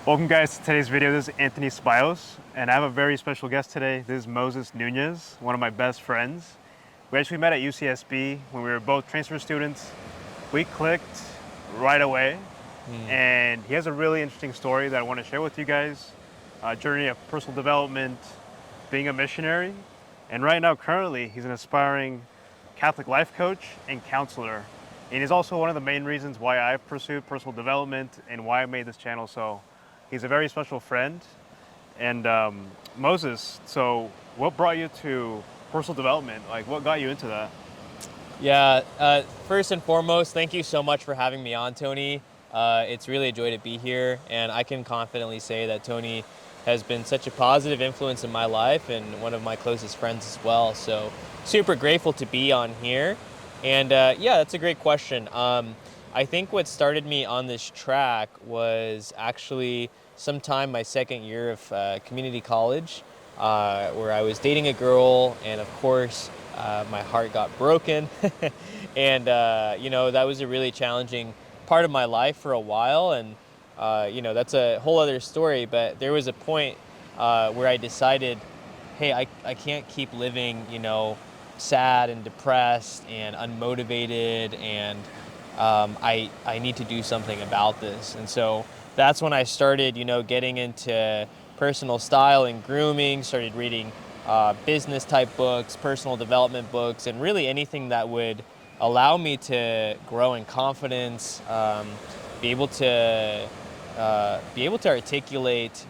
Welcome guys to today's video. This is Anthony Spios, and I have a very special guest today. This is Moses Núñez, one of my best friends. We actually met at UCSB when we were both transfer students. We clicked right away, and he has a really interesting story that I want to share with you guys. A journey of personal development, being a missionary, and right now currently he's an aspiring Catholic life coach and counselor. And he's also one of the main reasons why I've pursued personal development and why I made this channel. So he's a very special friend. And Moses, so what brought you to personal development? Like, what got you into that? Yeah, first and foremost, thank you so much for having me on, Tony. It's really a joy to be here, and I can confidently say that Tony has been such a positive influence in my life and one of my closest friends as well. So super grateful to be on here. And yeah, that's a great question. I think what started me on this track was actually sometime my second year of community college, where I was dating a girl, and of course, my heart got broken. And, that was a really challenging part of my life for a while. And, that's a whole other story. But there was a point where I decided, hey, I can't keep living, sad and depressed and unmotivated, and I need to do something about this. And so that's when I started, getting into personal style and grooming, started reading business type books, personal development books, and really anything that would allow me to grow in confidence, be able to articulate,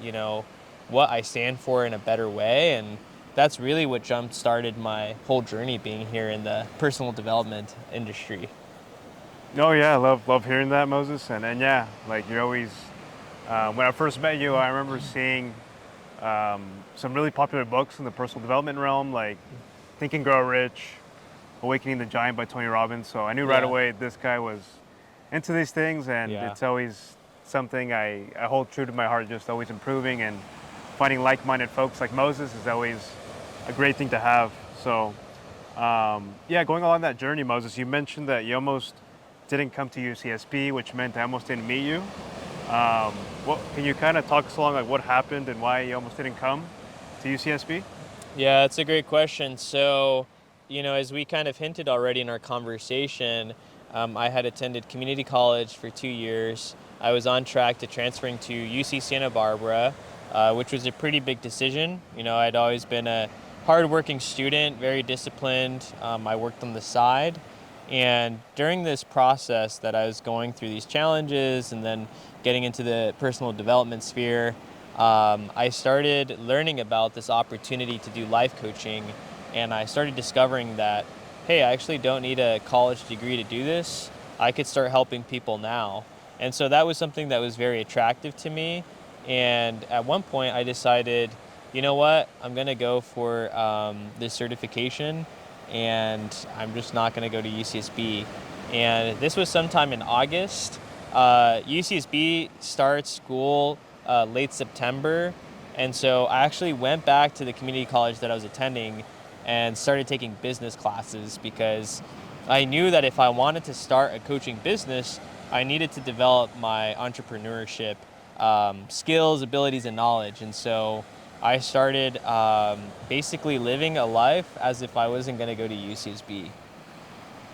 what I stand for in a better way. And that's really what jump started my whole journey being here in the personal development industry. Oh yeah, I love hearing that, Moses. And yeah, like you're always, when I first met you, I remember seeing some really popular books in the personal development realm, like Think and Grow Rich, Awakening the Giant by Tony Robbins. So I knew right Yeah, away this guy was into these things, and yeah. it's always something I hold true to my heart, just always improving, and finding like-minded folks like Moses is always a great thing to have. So yeah, going along that journey, Moses, you mentioned that you almost didn't come to UCSB, which meant I almost didn't meet you. What can you kind of talk us along, like what happened and why you almost didn't come to UCSB? Yeah, that's a great question. So, as we kind of hinted already in our conversation, I had attended community college for 2 years. I was on track to transferring to UC Santa Barbara, which was a pretty big decision. I'd always been a hardworking student, very disciplined. I worked on the side. And during this process that I was going through these challenges and then getting into the personal development sphere, I started learning about this opportunity to do life coaching. And I started discovering that, hey, I actually don't need a college degree to do this. I could start helping people now. And so that was something that was very attractive to me. And at one point I decided, you know what, I'm going to go for this certification, and I'm just not going to go to UCSB. And this was sometime in August. UCSB starts school late September, and so I actually went back to the community college that I was attending and started taking business classes, because I knew that if I wanted to start a coaching business, I needed to develop my entrepreneurship skills, abilities, and knowledge. And so I started basically living a life as if I wasn't going to go to UCSB.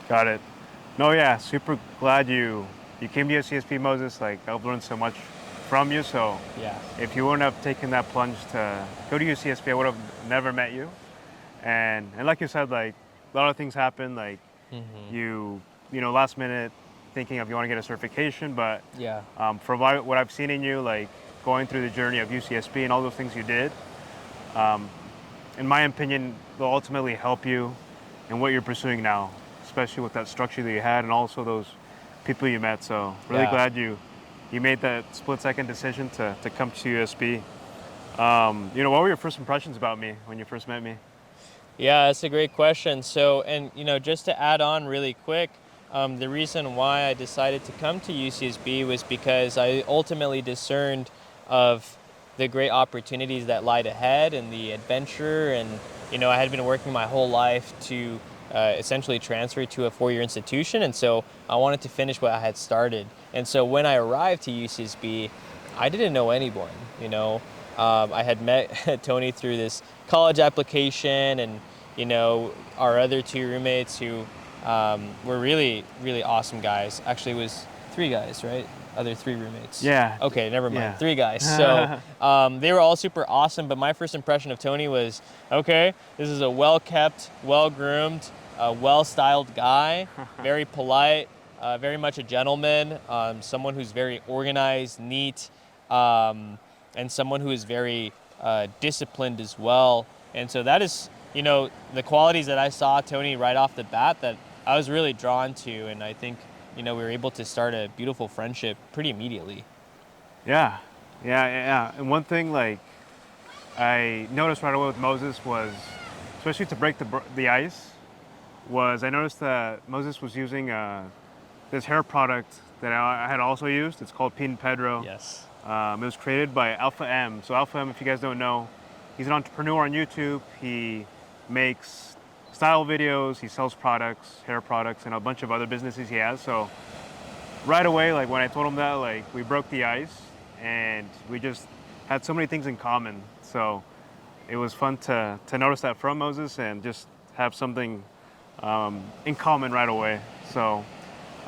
Got it. No, yeah, super glad you came to UCSB, Moses. Like I've learned so much from you. So Yeah. if you wouldn't have taken that plunge to go to UCSB, I would have never met you. And like you said, like a lot of things happen. Like Hmm. last minute thinking of you want to get a certification, but Yeah. from what I've seen in you, like going through the journey of UCSB and all those things you did, um, in my opinion, they'll ultimately help you in what you're pursuing now, especially with that structure that you had and also those people you met. So really Yeah. glad you made that split-second decision to come to USB. What were your first impressions about me when you first met me? Yeah, that's a great question. So, and just to add on really quick, the reason why I decided to come to UCSB was because I ultimately discerned of the great opportunities that lied ahead and the adventure. And, I had been working my whole life to essentially transfer to a four-year institution. And so I wanted to finish what I had started. And so when I arrived to UCSB, I didn't know anyone, you know. I had met Tony through this college application, and our other two roommates who were really, really awesome guys. Actually, it was three guys, right? Other three roommates. Yeah. Okay, never mind. Yeah. Three guys. So they were all super awesome. But my first impression of Tony was, okay, this is a well-kept, well-groomed, well-styled guy, very polite, very much a gentleman, someone who's very organized, neat, and someone who is very disciplined as well. And so that is, the qualities that I saw Tony right off the bat that I was really drawn to. And I think, we were able to start a beautiful friendship pretty immediately. Yeah. Yeah. And one thing like I noticed right away with Moses was, especially to break the ice, was I noticed that Moses was using this hair product that I had also used. It's called Pin Pedro. Yes. It was created by Alpha M. So Alpha M, if you guys don't know, he's an entrepreneur on YouTube. He makes style videos, he sells products, hair products, and a bunch of other businesses he has. So right away, like when I told him that, like we broke the ice and we just had so many things in common. So it was fun to notice that from Moses and just have something in common right away. So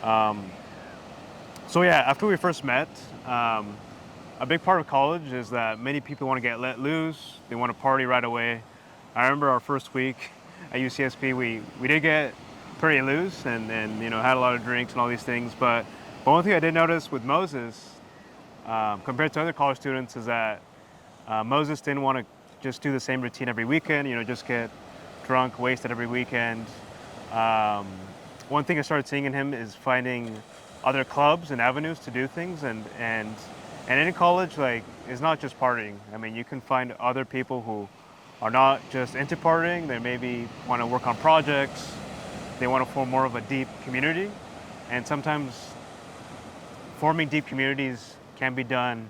yeah, after we first met, a big part of college is that many people want to get let loose. They want to party right away. I remember our first week at UCSB, we did get pretty loose and had a lot of drinks and all these things. But one thing I did notice with Moses, compared to other college students, is that Moses didn't want to just do the same routine every weekend. Just get drunk, wasted every weekend. One thing I started seeing in him is finding other clubs and avenues to do things, and in college, like, it's not just partying. I mean, you can find other people who are not just into partying. They maybe want to work on projects. They want to form more of a deep community, and sometimes forming deep communities can be done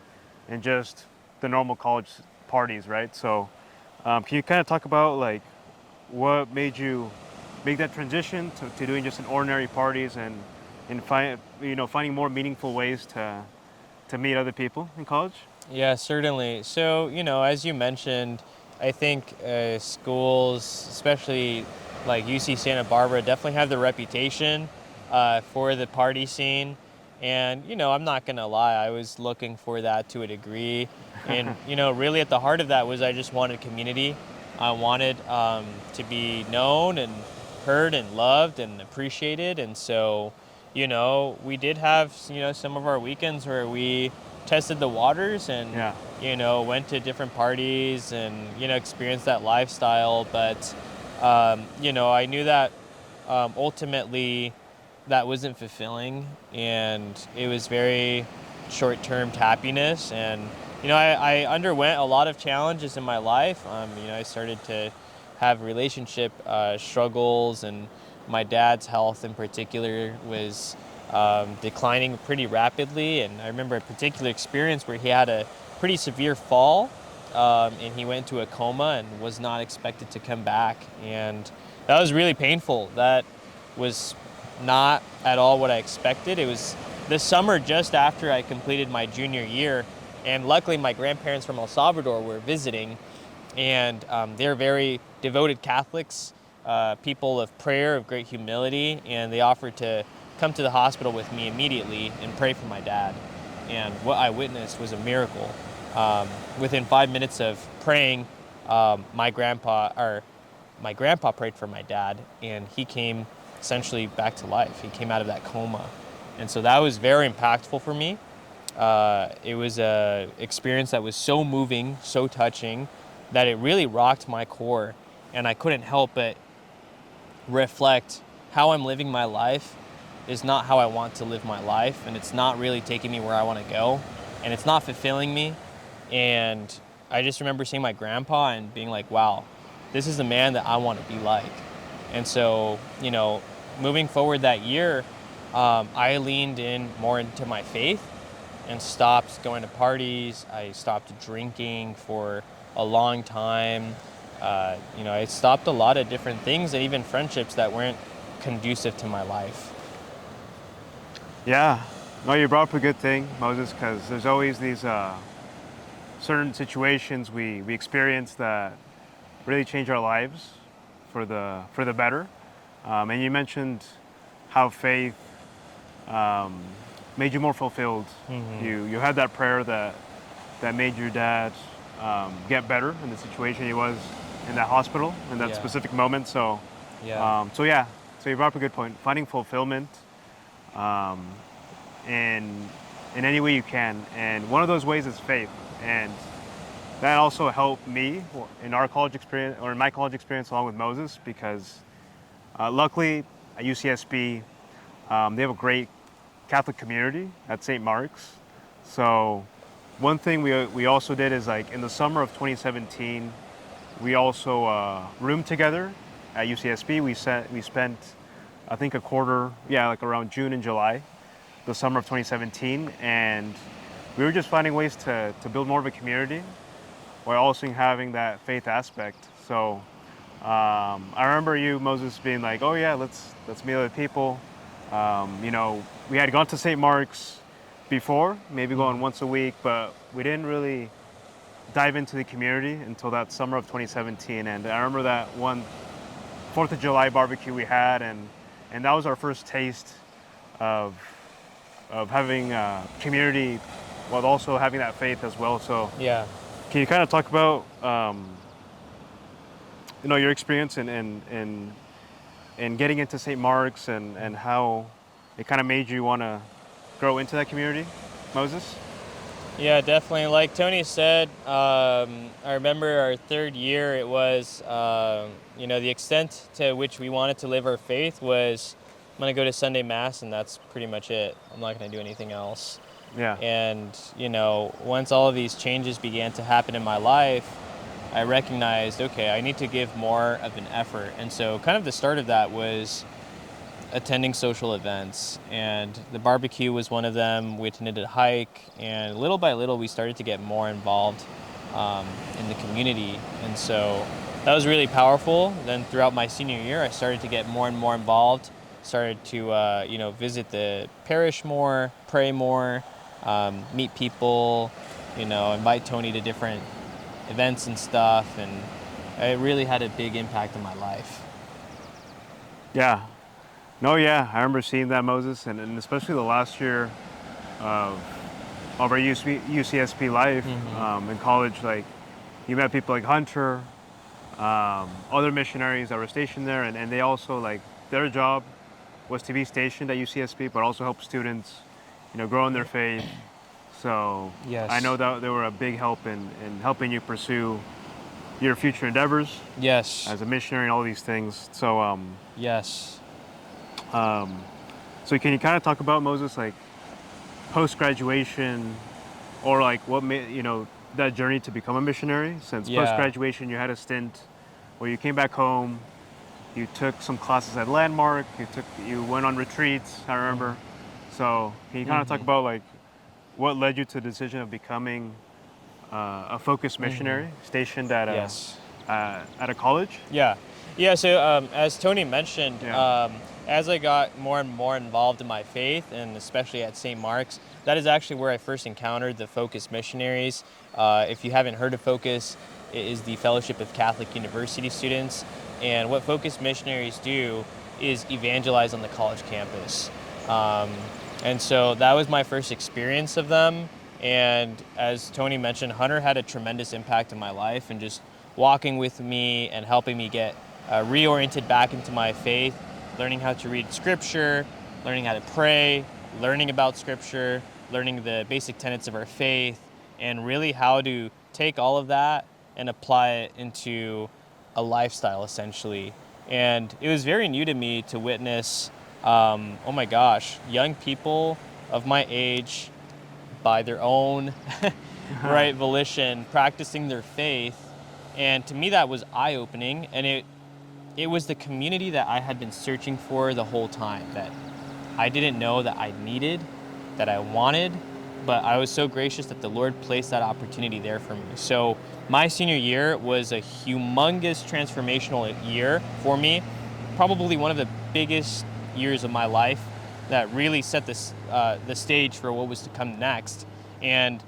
in just the normal college parties, right? So, can you kind of talk about like what made you make that transition to doing just an ordinary parties and finding more meaningful ways to meet other people in college? Yeah, certainly. So, as you mentioned, I think schools, especially like UC Santa Barbara, definitely have the reputation for the party scene. And, I'm not going to lie, I was looking for that to a degree. And, really at the heart of that was I just wanted community. I wanted to be known and heard and loved and appreciated. And so, we did have, some of our weekends where we tested the waters and, went to different parties and, experienced that lifestyle. But, I knew that ultimately that wasn't fulfilling, and it was very short-term happiness. And, I underwent a lot of challenges in my life. I started to have relationship struggles, and my dad's health in particular was declining pretty rapidly. And I remember a particular experience where he had a pretty severe fall, and he went into a coma and was not expected to come back. And that was really painful. That was not at all what I expected. It was the summer just after I completed my junior year, and luckily my grandparents from El Salvador were visiting, and they're very devoted Catholics, people of prayer, of great humility, and they offered to come to the hospital with me immediately and pray for my dad. And what I witnessed was a miracle. Within 5 minutes of praying, my grandpa prayed for my dad, and he came essentially back to life. He came out of that coma. And so that was very impactful for me. It was an experience that was so moving, so touching, that it really rocked my core. And I couldn't help but reflect how I'm living my life is not how I want to live my life, and it's not really taking me where I want to go, and it's not fulfilling me. And I just remember seeing my grandpa and being like, wow, this is the man that I want to be like. And so, moving forward that year, I leaned in more into my faith and stopped going to parties. I stopped drinking for a long time. I stopped a lot of different things, and even friendships that weren't conducive to my life. Yeah, No, you brought up a good thing, Moses, because there's always these certain situations we experience that really change our lives for the better. And you mentioned how faith um, made you more fulfilled. Hmm. You had that prayer that made your dad get better in the situation he was in that hospital in that Yeah. specific moment. Yeah. So yeah, so you brought up a good point. Finding fulfillment um, in in any way you can, and one of those ways is faith, and that also helped me in our college experience or in my college experience along with Moses because luckily at UCSB they have a great Catholic community at St. Mark's. So one thing we also did is like in the summer of 2017, we also roomed together at UCSB. We spent I think a quarter, yeah, like around June and July, the summer of 2017, and we were just finding ways to build more of a community while also having that faith aspect. So I remember you, Moses, being like, "Oh yeah, let's meet other people." We had gone to St. Mark's before, maybe going Hmm. once a week, but we didn't really dive into the community until that summer of 2017. And I remember that one Fourth of July barbecue we had, and that was our first taste of of having community while also having that faith as well. So Yeah. can you kind of talk about your experience in getting into St. Mark's and how it kind of made you want to grow into that community, Moses? Yeah, definitely. Like Tony said, I remember our third year, it was, the extent to which we wanted to live our faith was I'm going to go to Sunday Mass, and that's pretty much it. I'm not going to do anything else. Yeah, And, once all of these changes began to happen in my life, I recognized, okay, I need to give more of an effort. And so, kind of the start of that was attending social events, and the barbecue was one of them. We attended a hike, and little by little, we started to get more involved in the community. And so that was really powerful. Then throughout my senior year, I started to get more and more involved, started to, visit the parish more, pray more, meet people, invite Tony to different events and stuff. And it really had a big impact on my life. yeah. No, yeah, I remember seeing that, Moses, and especially the last year of our UCSP life Hmm. in college. Like, you met people like Hunter, other missionaries that were stationed there, and they also, like, their job was to be stationed at UCSP, but also help students, grow in their faith. So I know Yes. that they were a big help in helping you pursue your future endeavors Yes. as a missionary and all these things. Yes. Um, so can you kind of talk about Moses, like post graduation, or like what made that journey to become a missionary? Since post Yeah. graduation, you had a stint where you came back home, you took some classes at Landmark, you went on retreats. I remember. Hmm. So can you kind of talk Hmm. about like what led you to the decision of becoming a focused Hmm. missionary stationed Yes. at a college? Yeah. Yeah. So, as Tony mentioned, Yeah. as I got more and more involved in my faith, and especially at St. Mark's, that is actually where I first encountered the Focus missionaries. If you haven't heard of Focus, it is the Fellowship of Catholic University Students. And what Focus missionaries do is evangelize on the college campus. Um, and so that was my first experience of them. And as Tony mentioned, Hunter had a tremendous impact in my life, and just walking with me and helping me get reoriented back into my faith, learning how to read scripture, learning how to pray, learning about scripture, learning the basic tenets of our faith, and really how to take all of that and apply it into a lifestyle essentially. And it was very new to me to witness, oh my gosh, young people of my age by their own right volition practicing their faith. And to me that was eye-opening, and it was the community that I had been searching for the whole time, that I didn't know that I needed, that I wanted, but I was so gracious that the Lord placed that opportunity there for me. So my senior year was a humongous transformational year for me, probably one of the biggest years of my life. that really set the stage for what was to come next. And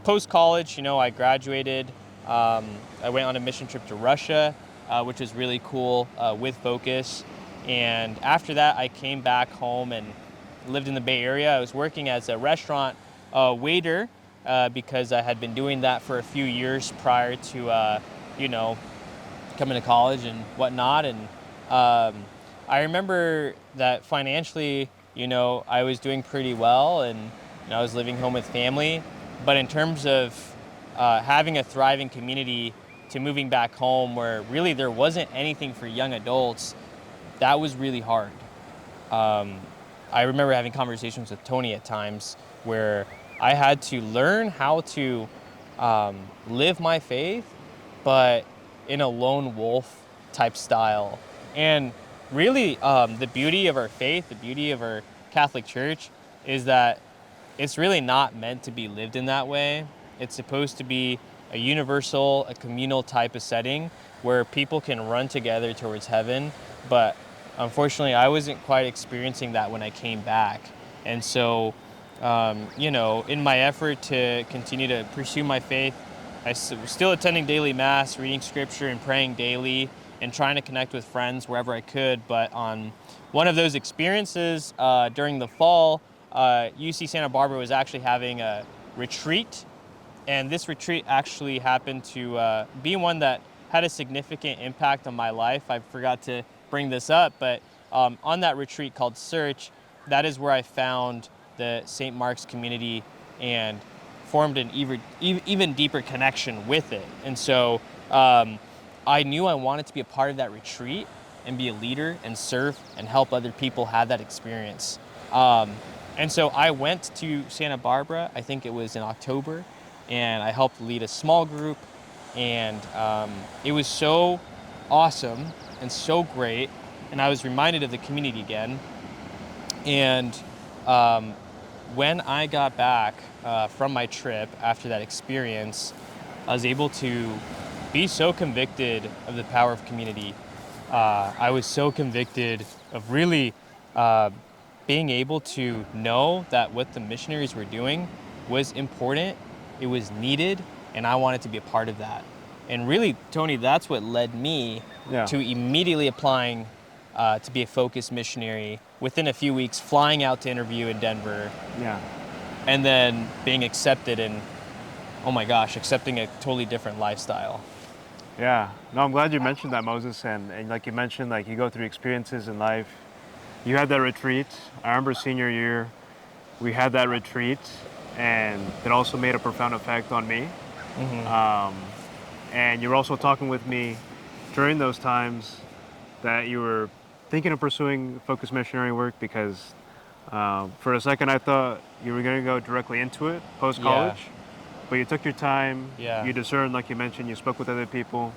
post college, I graduated. I went on a mission trip to Russia, which was really cool with Focus. And after that, I came back home and lived in the Bay Area. I was working as a restaurant waiter because I had been doing that for a few years prior to, coming to college and whatnot. And I remember that financially, I was doing pretty well, and I was living home with family. But in terms of having a thriving community to moving back home where really there wasn't anything for young adults, that was really hard. I remember having conversations with Tony at times where I had to learn how to live my faith, but in a lone wolf type style. And really, the beauty of our faith, the beauty of our Catholic Church, is that it's really not meant to be lived in that way. It's supposed to be a universal, a communal type of setting where people can run together towards heaven. But unfortunately, I wasn't quite experiencing that when I came back. And so, in my effort to continue to pursue my faith, I was still attending daily mass, reading scripture and praying daily, and trying to connect with friends wherever I could. But on one of those experiences during the fall, UC Santa Barbara was actually having a retreat. And this retreat actually happened to be one that had a significant impact on my life. I forgot to bring this up, but on that retreat called Search, that is where I found the St. Mark's community and formed an even deeper connection with it. And so I knew I wanted to be a part of that retreat and be a leader and serve and help other people have that experience. And so I went to Santa Barbara, I think it was in October, and I helped lead a small group. And it was so awesome and so great. And I was reminded of the community again. And when I got back from my trip after that experience, I was able to be so convicted of the power of community. I was so convicted of really being able to know that what the missionaries were doing was important, it was needed, and I wanted to be a part of that. And really, Tony, that's what led me to immediately applying to be a Focus missionary within a few weeks, flying out to interview in Denver. Yeah. And then being accepted and, oh my gosh, accepting a totally different lifestyle. Yeah. No, I'm glad you mentioned that, Moses. And like you mentioned, like you go through experiences in life. You had that retreat. I remember senior year, we had that retreat, and it also made a profound effect on me. And you were also talking with me during those times that you were thinking of pursuing Focus missionary work because for a second I thought you were going to go directly into it post-college. But you took your time, you discerned, like you mentioned, you spoke with other people,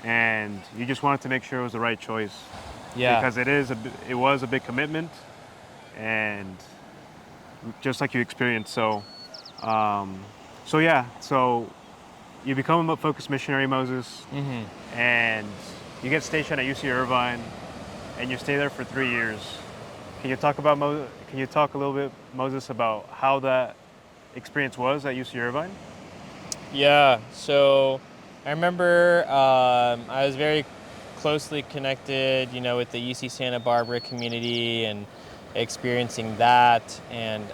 and you just wanted to make sure it was the right choice. Because it was a big commitment, and just like you experienced. So you become a Focus missionary, Moses, and you get stationed at UC Irvine, and you stay there for 3 years. Can you talk a little bit, Moses, about how that experience was at UC Irvine? Yeah, so I remember I was very closely connected, with the UC Santa Barbara community and experiencing that. And,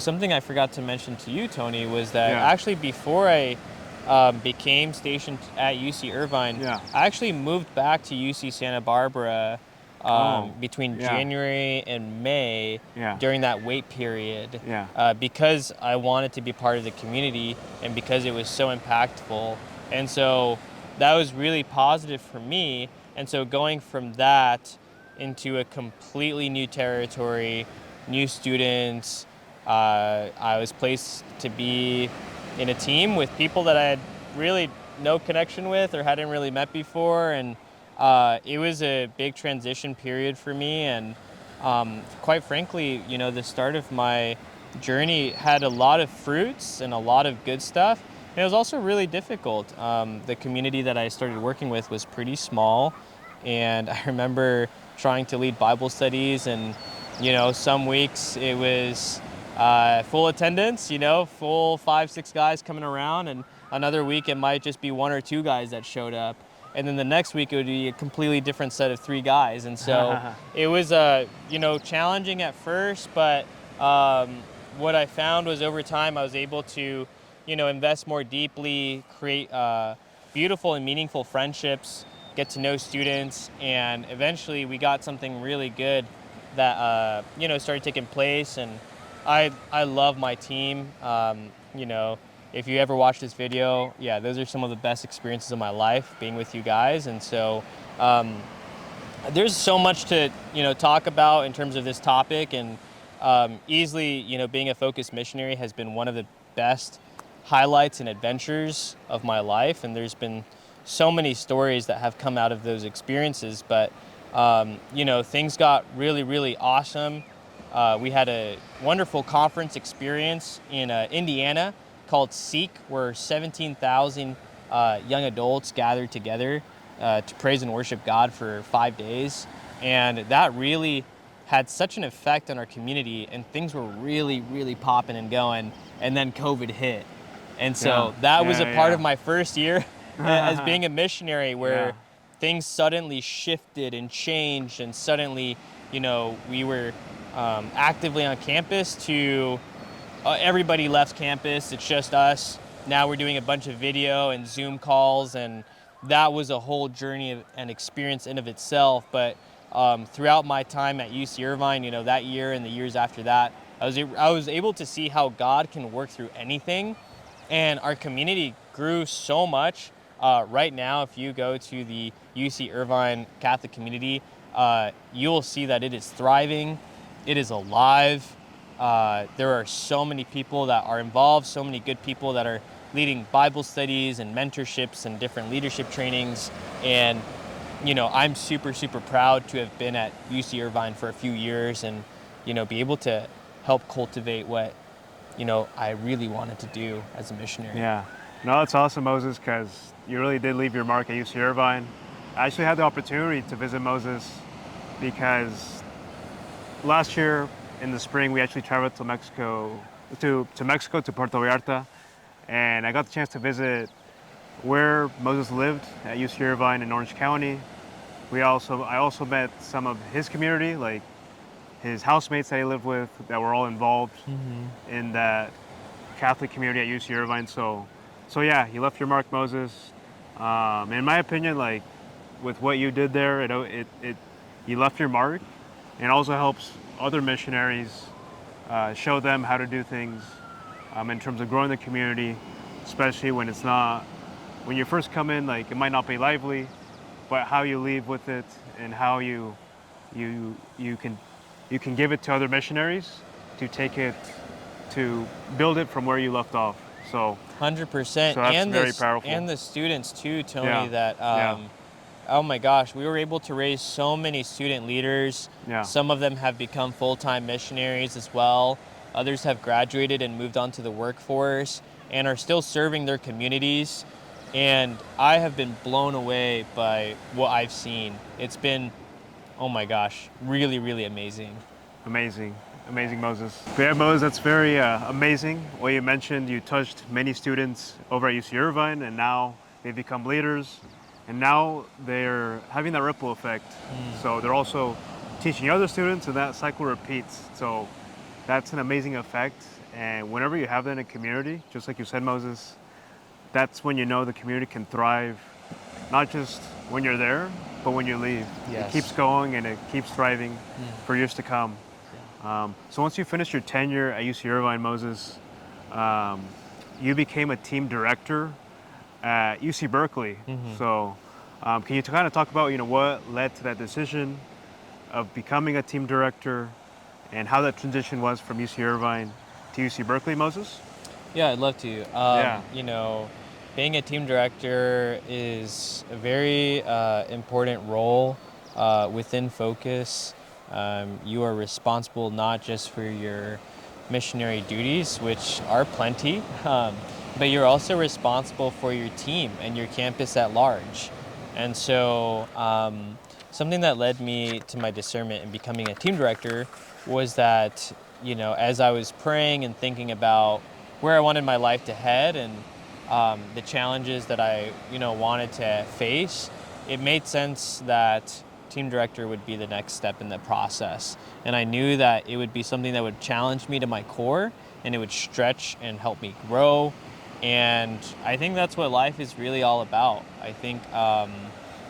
something I forgot to mention to you, Tony, was that actually before I became stationed at UC Irvine, I actually moved back to UC Santa Barbara between January and May during that wait period because I wanted to be part of the community and because it was so impactful. And so that was really positive for me. And so going from that into a completely new territory, new students, I was placed to be in a team with people that I had really no connection with or hadn't really met before. And it was a big transition period for me. And quite frankly, the start of my journey had a lot of fruits and a lot of good stuff. And it was also really difficult. The community that I started working with was pretty small. And I remember trying to lead Bible studies and Some weeks it was full attendance, full 5, 6 guys coming around, and another week it might just be 1 or 2 guys that showed up. And then the next week it would be a completely different set of 3 guys. And so it was, challenging at first, but what I found was over time I was able to, invest more deeply, create beautiful and meaningful friendships, get to know students, and eventually we got something really good that started taking place. And I love my team. If you ever watch this video, yeah, those are some of the best experiences of my life, being with you guys. And so there's so much to talk about in terms of this topic, and easily being a focused missionary has been one of the best highlights and adventures of my life. And there's been so many stories that have come out of those experiences, but things got really, really awesome. We had a wonderful conference experience in Indiana called Seek, where 17,000 young adults gathered together to praise and worship God for 5 days. And that really had such an effect on our community, and things were really, really popping and going. And then COVID hit. And so that was a part of my first year as being a missionary, where things suddenly shifted and changed, and suddenly, we were actively on campus to everybody left campus. It's just us. Now we're doing a bunch of video and Zoom calls, and that was a whole journey and experience in of itself. But throughout my time at UC Irvine, that year and the years after that, I was able to see how God can work through anything, and our community grew so much. Right now, if you go to the UC Irvine Catholic community, you will see that it is thriving, it is alive. There are so many people that are involved, so many good people that are leading Bible studies and mentorships and different leadership trainings. And, I'm super, super proud to have been at UC Irvine for a few years and, be able to help cultivate what, I really wanted to do as a missionary. Yeah. No, that's awesome, Moses, because you really did leave your mark at UC Irvine. I actually had the opportunity to visit Moses because last year in the spring we actually traveled to Mexico, to Puerto Vallarta, and I got the chance to visit where Moses lived at UC Irvine in Orange County. I also met some of his community, like his housemates that he lived with, that were all involved in that Catholic community at UC Irvine. So yeah, you left your mark, Moses. In my opinion, like with what you did there, you left your mark, and it also helps other missionaries show them how to do things in terms of growing the community, especially when you first come in, like it might not be lively, but how you leave with it and how you can give it to other missionaries to take it, to build it from where you left off. So 100%. So that's and very powerful. And the students too, Tony, Yeah. that oh my gosh, we were able to raise so many student leaders. Yeah. Some of them have become full-time missionaries as well. Others have graduated and moved on to the workforce and are still serving their communities. And I have been blown away by what I've seen. It's been, oh my gosh, really, really amazing. Amazing, Moses. But yeah, Moses, that's very amazing. What you mentioned, you touched many students over at UC Irvine, and now they've become leaders, and now they're having that ripple effect. So they're also teaching other students, and that cycle repeats. So that's an amazing effect. And whenever you have that in a community, just like you said, Moses, that's when you know the community can thrive, not just when you're there, but when you leave. Yes. It keeps going and it keeps thriving for years to come. So once you finished your tenure at UC Irvine, Moses, you became a team director at UC Berkeley. So can you kind of talk about what led to that decision of becoming a team director and how that transition was from UC Irvine to UC Berkeley, Moses? Yeah, I'd love to. Being a team director is a very important role within Focus. You are responsible not just for your missionary duties, which are plenty, but you're also responsible for your team and your campus at large. And so something that led me to my discernment in becoming a team director was that, as I was praying and thinking about where I wanted my life to head and the challenges that I, wanted to face, it made sense that team director would be the next step in the process. And I knew that it would be something that would challenge me to my core and it would stretch and help me grow. And I think that's what life is really all about. I think,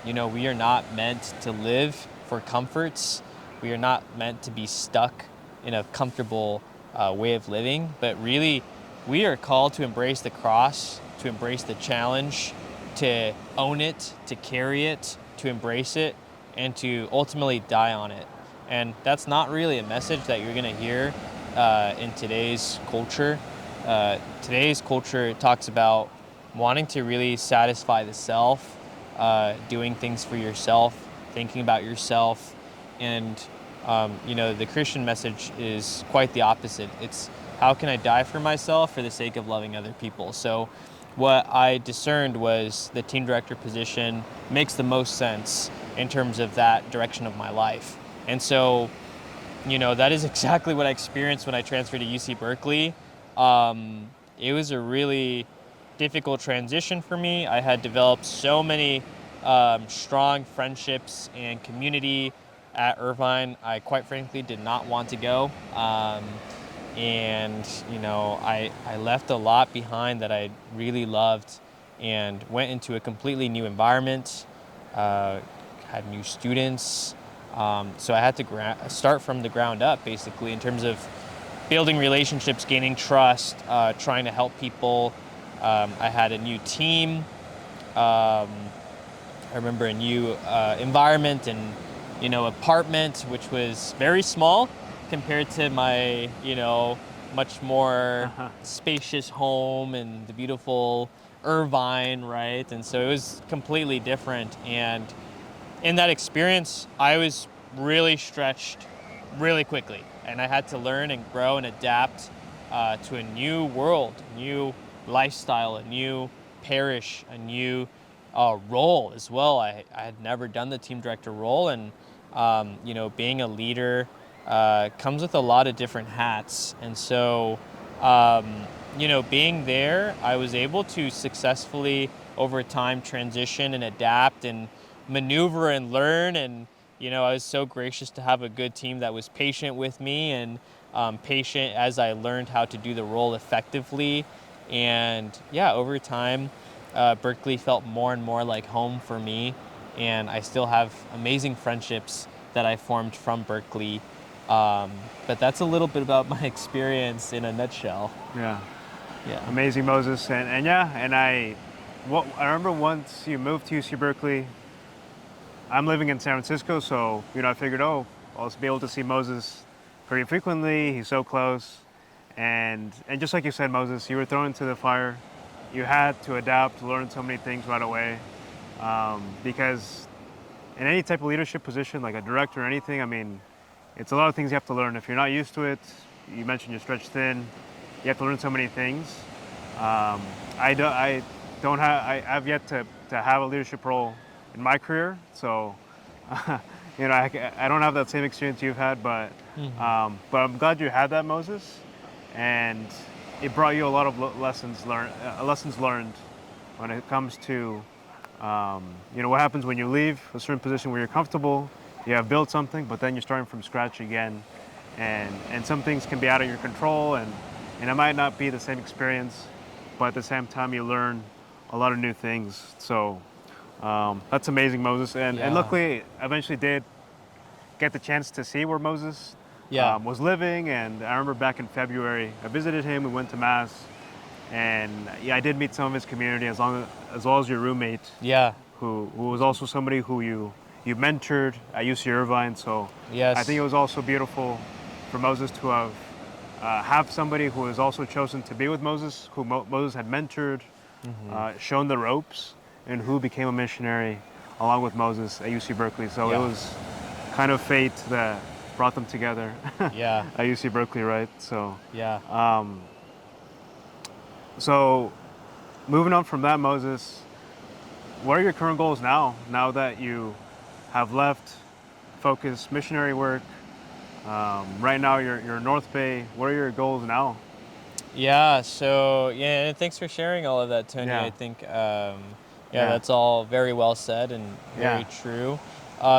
we are not meant to live for comforts. We are not meant to be stuck in a comfortable way of living, but really, we are called to embrace the cross, to embrace the challenge, to own it, to carry it, to embrace it, and to ultimately die on it. And that's not really a message that you're going to hear in today's culture. Today's culture talks about wanting to really satisfy the self, doing things for yourself, thinking about yourself, and the Christian message is quite the opposite. It's how can I die for myself for the sake of loving other people? So what I discerned was the team director position makes the most sense in terms of that direction of my life. And so, that is exactly what I experienced when I transferred to UC Berkeley. It was a really difficult transition for me. I had developed so many strong friendships and community at Irvine. I quite frankly did not want to go. And I left a lot behind that I really loved and went into a completely new environment, had new students. So I had to start from the ground up, basically, in terms of building relationships, gaining trust, trying to help people. I had a new team. I remember a new environment and, apartment, which was very small compared to my, much more spacious home and the beautiful Irvine, right? And so it was completely different. And in that experience, I was really stretched really quickly. And I had to learn and grow and adapt to a new world, a new lifestyle, a new parish, a new role as well. I had never done the team director role, and being a leader comes with a lot of different hats. And so, being there, I was able to successfully over time transition and adapt and maneuver and learn. And I was so gracious to have a good team that was patient with me and patient as I learned how to do the role effectively. And yeah, over time, Berkeley felt more and more like home for me. And I still have amazing friendships that I formed from Berkeley. But that's a little bit about my experience in a nutshell. Yeah. Yeah. Amazing, Moses. I remember once you moved to UC Berkeley, I'm living in San Francisco, so, I figured, I'll be able to see Moses pretty frequently. He's so close. And just like you said, Moses, you were thrown into the fire. You had to adapt, learn so many things right away. Because in any type of leadership position, like a director or anything, I mean, it's a lot of things you have to learn. If you're not used to it, you mentioned you're stretched thin. You have to learn so many things. I've yet to have a leadership role in my career, so I don't have that same experience you've had, but I'm glad you had that, Moses, and it brought you a lot of lessons learned when it comes to what happens when you leave a certain position where you're comfortable. You have built something, but then you're starting from scratch again, and some things can be out of your control, and it might not be the same experience, but at the same time you learn a lot of new things. So that's amazing, Moses. And luckily, I eventually did get the chance to see where Moses was living. And I remember back in February, I visited him, we went to Mass. And I did meet some of his community as well as your roommate. Yeah. Who was also somebody who you mentored at UC Irvine. So Yes. I think it was also beautiful for Moses to have somebody who was also chosen to be with Moses, who Moses had mentored, shown the ropes, and who became a missionary along with Moses at UC Berkeley. So it was kind of fate that brought them together at UC Berkeley, right? So so moving on from that, Moses, what are your current goals now that you have left focused missionary work? Right now, you're in North Bay. What are your goals now? Yeah, so yeah, and thanks for sharing all of that, Tony. I Yeah, think, yeah, yeah, that's all very well said and yeah. very true.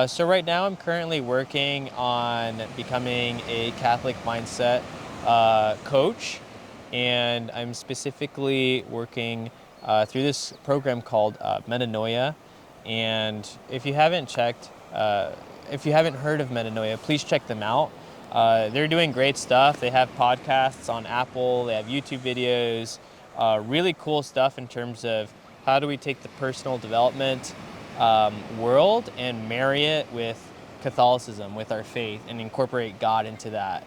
So right now, I'm currently working on becoming a Catholic mindset coach, and I'm specifically working through this program called Metanoia. And if you haven't heard of Metanoia, please check them out. They're doing great stuff. They have podcasts on Apple, they have YouTube videos, really cool stuff in terms of how do we take the personal development world and marry it with Catholicism, with our faith, and incorporate God into that,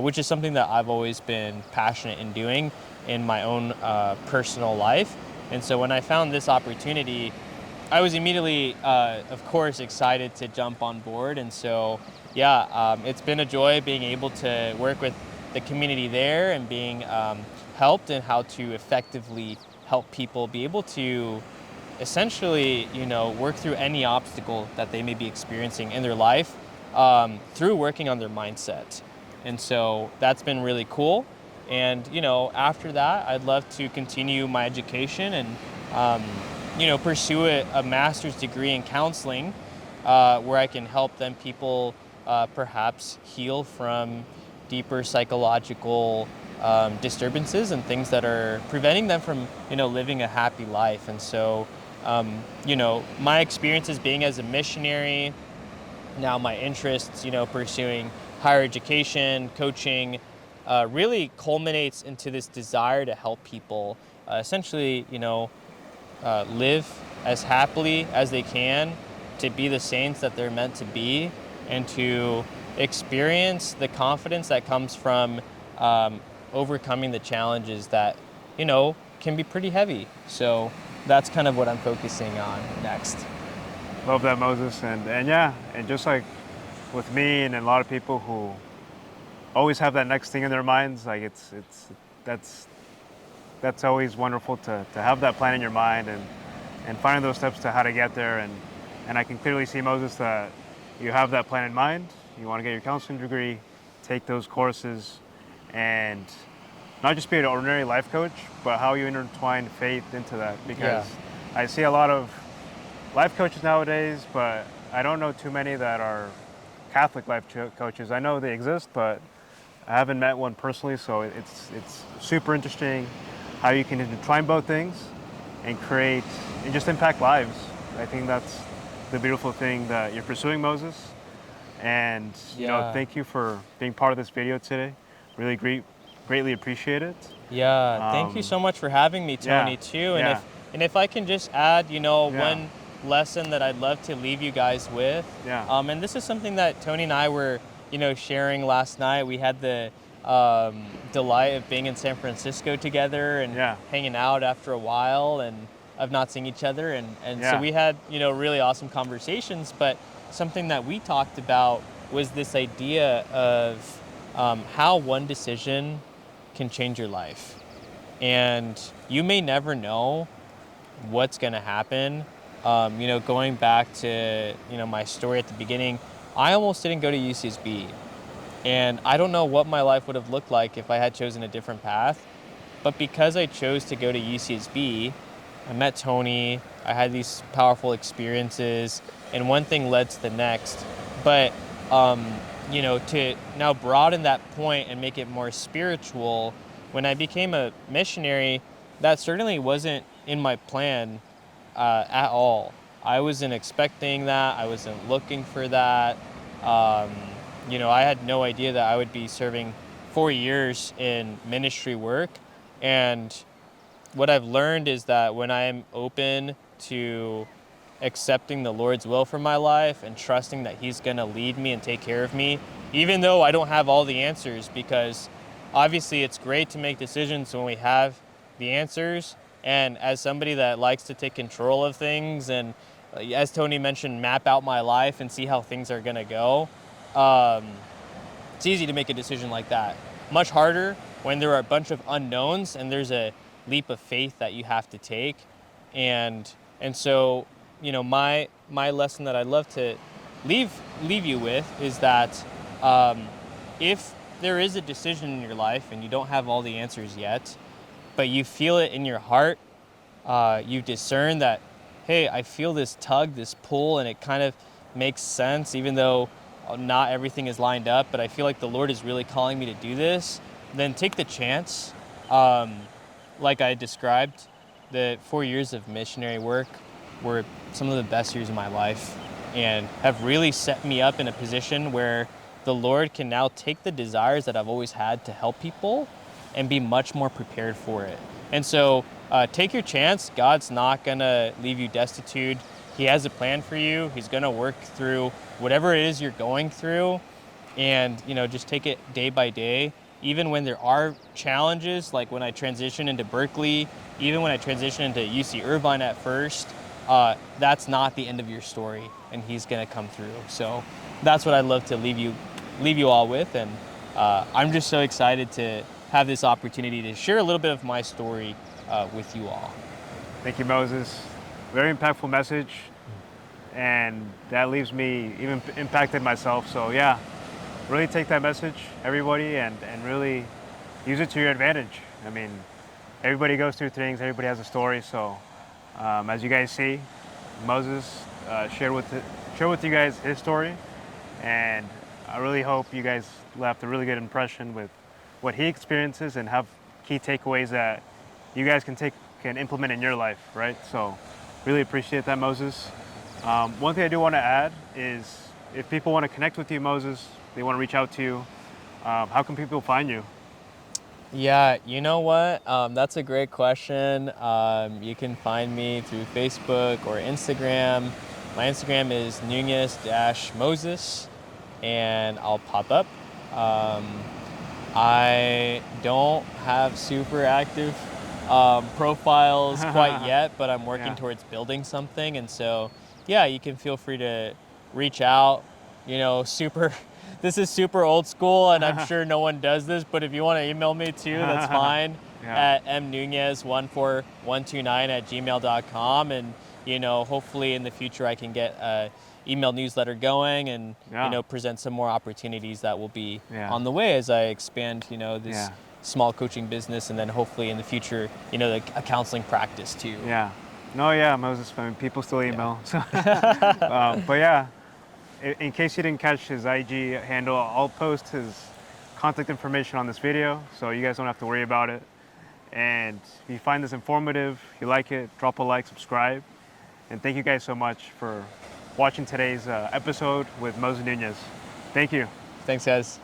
which is something that I've always been passionate in doing in my own personal life. And so when I found this opportunity, I was immediately, of course, excited to jump on board. And so, yeah, it's been a joy being able to work with the community there and being helped in how to effectively help people be able to essentially, work through any obstacle that they may be experiencing in their life through working on their mindset. And so that's been really cool. And, after that, I'd love to continue my education and, pursue a master's degree in counseling where I can help them people perhaps heal from deeper psychological disturbances and things that are preventing them from, living a happy life. And so, my experiences being as a missionary, now my interests, pursuing higher education, coaching, really culminates into this desire to help people essentially, live as happily as they can, to be the saints that they're meant to be, and to experience the confidence that comes from overcoming the challenges that, can be pretty heavy. So that's kind of what I'm focusing on next. Love that, Moses. And yeah, and just like with me and a lot of people who always have that next thing in their minds, like that's that's always wonderful to have that plan in your mind and finding those steps to how to get there. And I can clearly see, Moses, that you have that plan in mind. You want to get your counseling degree, take those courses, and not just be an ordinary life coach, but how you intertwine faith into that. Because Yeah. I see a lot of life coaches nowadays, but I don't know too many that are Catholic life coaches. I know they exist, but I haven't met one personally, so it's super interesting how you can intertwine both things and create and just impact lives. I think that's the beautiful thing that you're pursuing, Moses. And Yeah. thank you for being part of this video today. Really greatly appreciate it. Yeah, thank you Um, so much for having me, yeah, Tony, too. And yeah, if I can just add, yeah, one lesson that I'd love to leave you guys with. yeah, And this is something that Tony and I were, sharing last night. We had the delight of being in San Francisco together and yeah, hanging out after a while and of not seeing each other. And so yeah, we had, really awesome conversations. But something that we talked about was this idea of how one decision can change your life. And you may never know what's going to happen. Going back to, my story at the beginning, I almost didn't go to UCSB. And I don't know what my life would have looked like if I had chosen a different path. But because I chose to go to UCSB, I met Tony, I had these powerful experiences, and one thing led to the next. But, to now broaden that point and make it more spiritual, when I became a missionary, that certainly wasn't in my plan at all. I wasn't expecting that, I wasn't looking for that. Um, I had no idea that I would be serving 4 years in ministry work. And what I've learned is that when I am open to accepting the Lord's will for my life and trusting that He's going to lead me and take care of me, even though I don't have all the answers, because obviously it's great to make decisions when we have the answers. And as somebody that likes to take control of things and, as Tony mentioned, map out my life and see how things are going to go, um, it's easy to make a decision like that. Much harder when there are a bunch of unknowns and there's a leap of faith that you have to take. And so, my lesson that I'd love to leave you with is that if there is a decision in your life and you don't have all the answers yet, but you feel it in your heart, you discern that, hey, I feel this tug, this pull, and it kind of makes sense, even though not everything is lined up, but I feel like the Lord is really calling me to do this, then take the chance. Like I described, the 4 years of missionary work were some of the best years of my life and have really set me up in a position where the Lord can now take the desires that I've always had to help people and be much more prepared for it. And so take your chance. God's not going to leave you destitute. He has a plan for you. He's going to work through whatever it is you're going through, and just take it day by day. Even when there are challenges, like when I transitioned into Berkeley, even when I transitioned into UC Irvine at first, that's not the end of your story, and He's going to come through. So that's what I'd love to leave you all with, and I'm just so excited to have this opportunity to share a little bit of my story with you all. Thank you, Moses. Very impactful message, and that leaves me even impacted myself. So yeah, really take that message, everybody, and really use it to your advantage. I mean, everybody goes through things, everybody has a story. So as you guys see, Moses shared with you guys his story, and I really hope you guys left a really good impression with what he experiences and have key takeaways that you guys can implement in your life, right? So really appreciate that, Moses. One thing I do want to add is if people want to connect with you, Moses, they want to reach out to you, how can people find you? Yeah, you know what? That's a great question. You can find me through Facebook or Instagram. My Instagram is Núñez-Moses, and I'll pop up. I don't have super active profiles quite yet, but I'm working Yeah. towards building something. And so, yeah, you can feel free to reach out. This is super old school, and I'm sure no one does this, but if you want to email me too, that's fine. Yeah. At mnunez14129@gmail.com. And, hopefully in the future I can get a email newsletter going and, Yeah. present some more opportunities that will be Yeah. on the way as I expand, this Yeah. small coaching business, and then hopefully in the future, a counseling practice too. Yeah. No, yeah, Moses, I mean, people still email. So, but yeah, in case you didn't catch his IG handle, I'll post his contact information on this video, so you guys don't have to worry about it. And if you find this informative, you like it, drop a like, subscribe. And thank you guys so much for watching today's episode with Moses Núñez. Thank you. Thanks, guys.